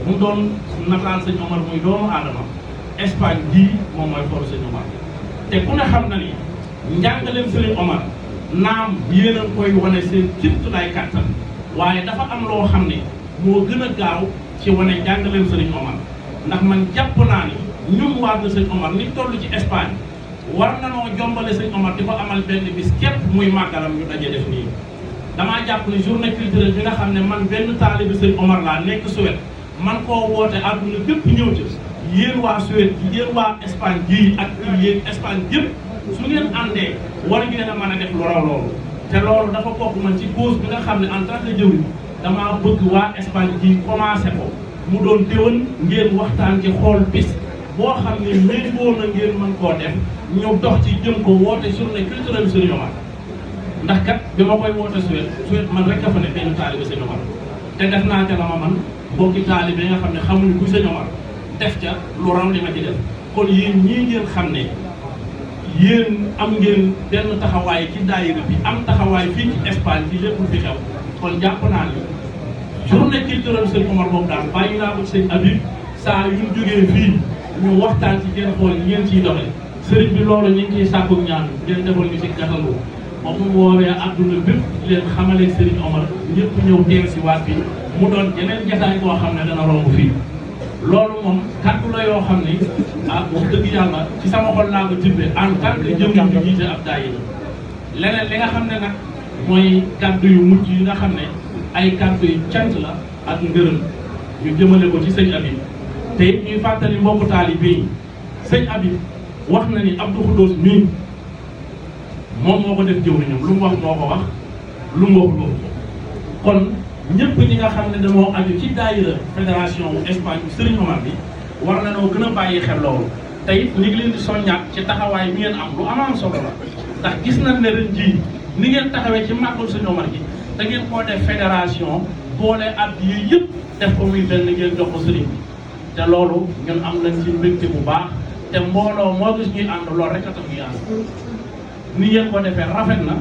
mu doon nataal sëñ Omar muy doomu aadama Espagne bii moom mooy xool sëñ Omar te ku ne xam na ni njàngaleem sëñ Omar naam yéen a koy wane seen kéemtulaay kàttan waaye dafa am loo xam ne moo gën a gaaw ci wane njàngaleem sëñ Omar ndax man jàpp naa ni ñun waa de sëñ Omar ni toll ci Espagne war na noo jombale sëñ Omar di ko amal benn bis képp muy màggalam ñu daje def nii. damaa jàpp ne journée culturelle bi nga xam ne man benn taalibe sëñ Omar laa nekk Suède man koo woote àdduna bépp ñëw ci yéen waa Suède yéen waa Espagne jii ak yéen Espagne yëpp su ngeen àndee war ngeen a mën a def lu raw loolu. te loolu dafa bokk man ci cause bi nga xam ne en tant que jëwriñ damaa bëgg waa Espagne jii commencé ko mu doon déwén ngeen waxtaan ci xool bis boo xam ne méngoo na ngeen mën koo def ñu dox ci jëm ko woote journée culturelle sëñ Omar. ndax kat bi ma koy woote Suède man rek a fa ne benn taalibe sëñ Omar te def naa ca la ma man bokki taalibe nga xam ne xamuñu ku sëñ Omar def ca lu raw li ma ci def kon yéen ñii ngeen xam ne yéen am ngeen benn taxawaay ci daayira bi am taxawaay fii ci Espagne ci lépp lu fi xew kon jàpp naa ni journée culturelle sëñ Omar boobu daal bàyyi naa ko sëñ Habib saa yu ñu jógee fii ñu waxtaan ci ngeen xool ngeen ciy doxee sëriñ bi loolu ñu ngi ciy sàkku ñaan ngeen defal ñu ci gàttandu ba mu woowee adduna bépp leen xamaleeg Serigne Omar ñëpp ñëw teew si waat bi mu doon yeneen jataay boo xam ne dana romb fii loolu moom kàddu la yoo xam ne wax dëgg yàlla ci sama xol laa ko tibbee en tant que jëwriñ bi jiite ab daayira leneen li nga xam ne nag mooy kàddu yu mujj yi nga xam ne ay kàddu yu cant la ak ngërëm ñu jëmale ko ci sëñ Habib te it ñuy fàttali mbokku taalibe yi sëñ Habib wax na ni Abdou Khoudoss mii moom moo ko def jëwriñam lu mu wax moo ko wax lu mu waxul ko kon ñëpp ñi nga xam ne dañoo aju ci daayira fédération wu Espagne bu Serigne Omar bi war na noo gën a bàyyi xel loolu te it ñu ngi leen di soññaat ci taxawaay bi ngeen am lu am solo la ndax gis nañ ne ren jii ni ngeen taxawee ci màggal Serigne Omar gi da ngeen koo def fédération boole at yi yëpp def ko muy benn ngeen jox ko Serigne bi te loolu ñun am nañ ci mbégte bu baax te mbooloo moo gis ñuy ànd loolu rek a tax ñuy ànd ni ngeen ko defee rafet na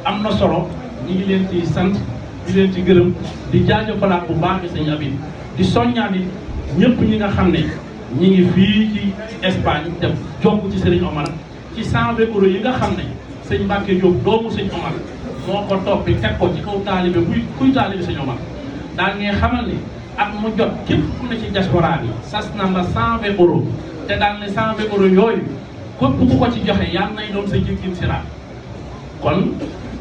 am na solo ñu ngi leen ci sant di leen ci gërëm di jaajëfalaat bu baax di sëñ Habib di soññaat it ñëpp ñi nga xam ne ñi ngi fii ci Espagne te jokk ci Serigne Omar ci 120 € yi nga xam ne sëñ Mbacke Diop doomu sëñ Omar moo ko toppi teg ko ci kaw taalibe kuy taalibe sëñ Omar daal ngay xamal ni at mu jot képp ku ne ci diaspora bi sas na la 120 € te daal ne 120 € yooyu képp ku ko ci joxe yàlla nay doon sa jéggin siraat kon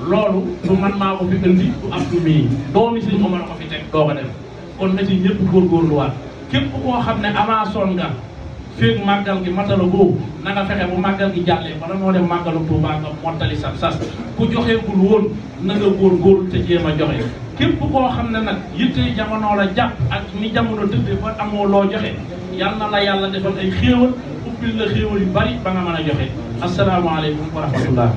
loolu du man maa ko fi indi du ab du mii doomi sëñ Omar ko fi teg doo ko def kon na ci ñëpp góorgóorluwaat képp koo xam ne avançon nga féeg màggal gi matala boobu na nga fexe bu màggal gi jàllee bala moo dem màggalu Tuubaa nga mottali sab sas ku joxeegul woon na nga góorgóorlu te jéem a joxe képp koo xam ne nag yitte jamono la jàpp ak ni jamono tëddee ba amoo loo joxe yal na la yàlla defal ay xéewal ubbil la xéewal yu bari ba nga mën a joxe asalaamaaleykum wa rahmatullah